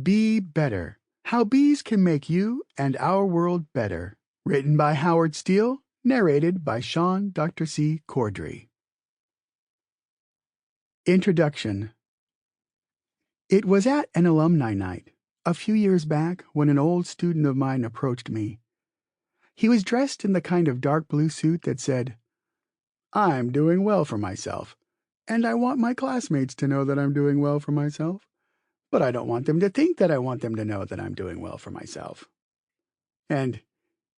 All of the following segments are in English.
Be Better: How Bees Can Make You and Our World Better. Written by Howard Steele, narrated by Sean Dr. C. Cordry. Introduction. It was at an alumni night a few years back when an old student of mine approached me. He was dressed in the kind of dark blue suit that said, "I'm doing well for myself, and I want my classmates to know that I'm doing well for myself, but I don't want them to think that I want them to know that I'm doing well for myself." And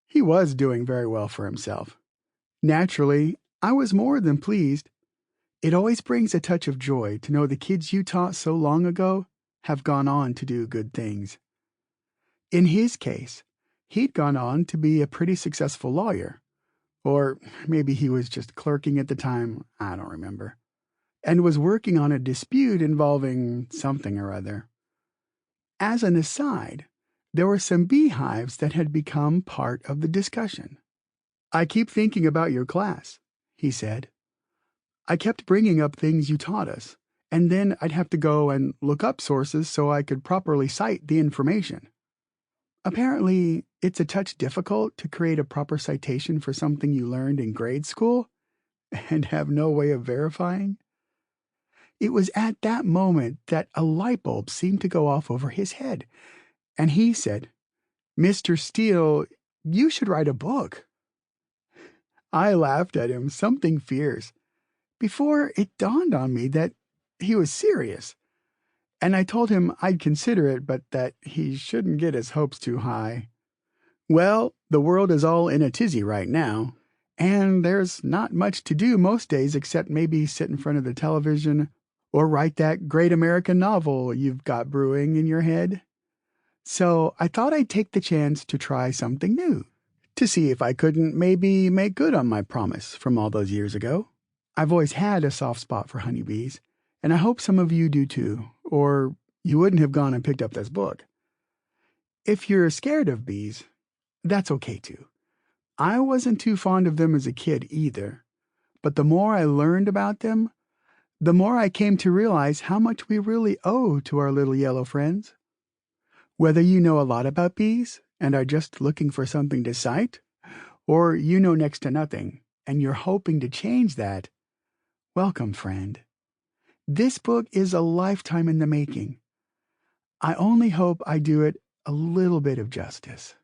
he was doing very well for himself. Naturally, I was more than pleased. It always brings a touch of joy to know the kids you taught so long ago have gone on to do good things. In his case, he'd gone on to be a pretty successful lawyer. Or maybe he was just clerking at the time, I don't remember, and was working on a dispute involving something or other. As an aside, there were some beehives that had become part of the discussion. "I keep thinking about your class," he said. "I kept bringing up things you taught us, and then I'd have to go and look up sources so I could properly cite the information. Apparently, it's a touch difficult to create a proper citation for something you learned in grade school and have no way of verifying." It was at that moment that a light bulb seemed to go off over his head, and he said, "Mr. Steele, you should write a book." I laughed at him, something fierce, before it dawned on me that he was serious, and I told him I'd consider it, but that he shouldn't get his hopes too high. Well, the world is all in a tizzy right now, and there's not much to do most days except maybe sit in front of the television or write that great American novel you've got brewing in your head. So I thought I'd take the chance to try something new, to see if I couldn't maybe make good on my promise from all those years ago. I've always had a soft spot for honeybees, and I hope some of you do too, or you wouldn't have gone and picked up this book. If you're scared of bees, that's okay too. I wasn't too fond of them as a kid either, but the more I learned about them, the more I came to realize how much we really owe to our little yellow friends. Whether you know a lot about bees and are just looking for something to cite, or you know next to nothing and you're hoping to change that, welcome, friend. This book is a lifetime in the making. I only hope I do it a little bit of justice.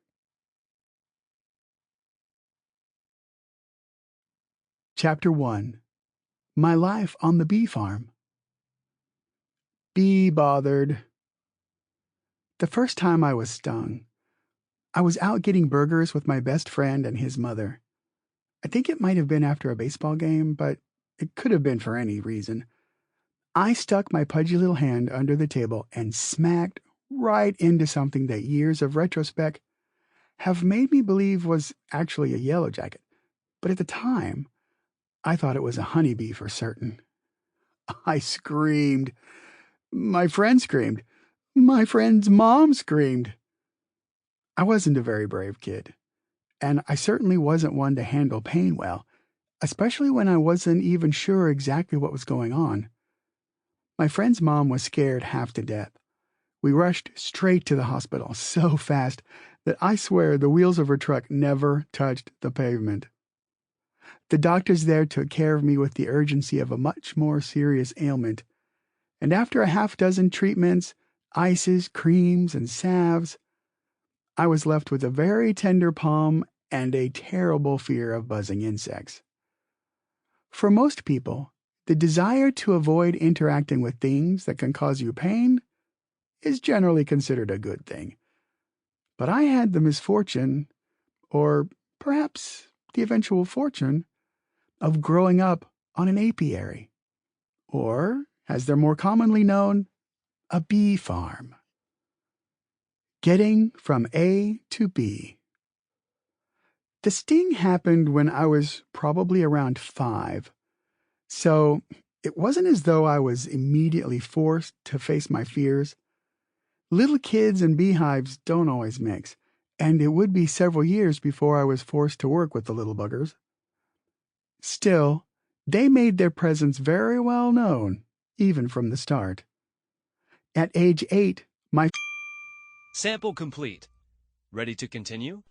Chapter 1. My Life on the Bee Farm. Bee bothered. The first time I was stung, I was out getting burgers with my best friend and his mother. I think it might have been after a baseball game, but it could have been for any reason. I stuck my pudgy little hand under the table and smacked right into something that years of retrospect have made me believe was actually a yellow jacket. But at the time, I thought it was a honeybee for certain. I screamed. My friend screamed. My friend's mom screamed. I wasn't a very brave kid, and I certainly wasn't one to handle pain well, especially when I wasn't even sure exactly what was going on. My friend's mom was scared half to death. We rushed straight to the hospital so fast that I swear the wheels of her truck never touched the pavement. The doctors there took care of me with the urgency of a much more serious ailment, and after a half-dozen treatments, ices, creams, and salves, I was left with a very tender palm and a terrible fear of buzzing insects. For most people, the desire to avoid interacting with things that can cause you pain is generally considered a good thing. But I had the misfortune, or perhaps the eventual fortune, of growing up on an apiary, or, as they're more commonly known, a bee farm. Getting from A to B. The sting happened when I was probably around 5, so it wasn't as though I was immediately forced to face my fears. Little kids and beehives don't always mix, and it would be several years before I was forced to work with the little buggers. Still, they made their presence very well known, even from the start. At age 8, my Sample complete. Ready to continue?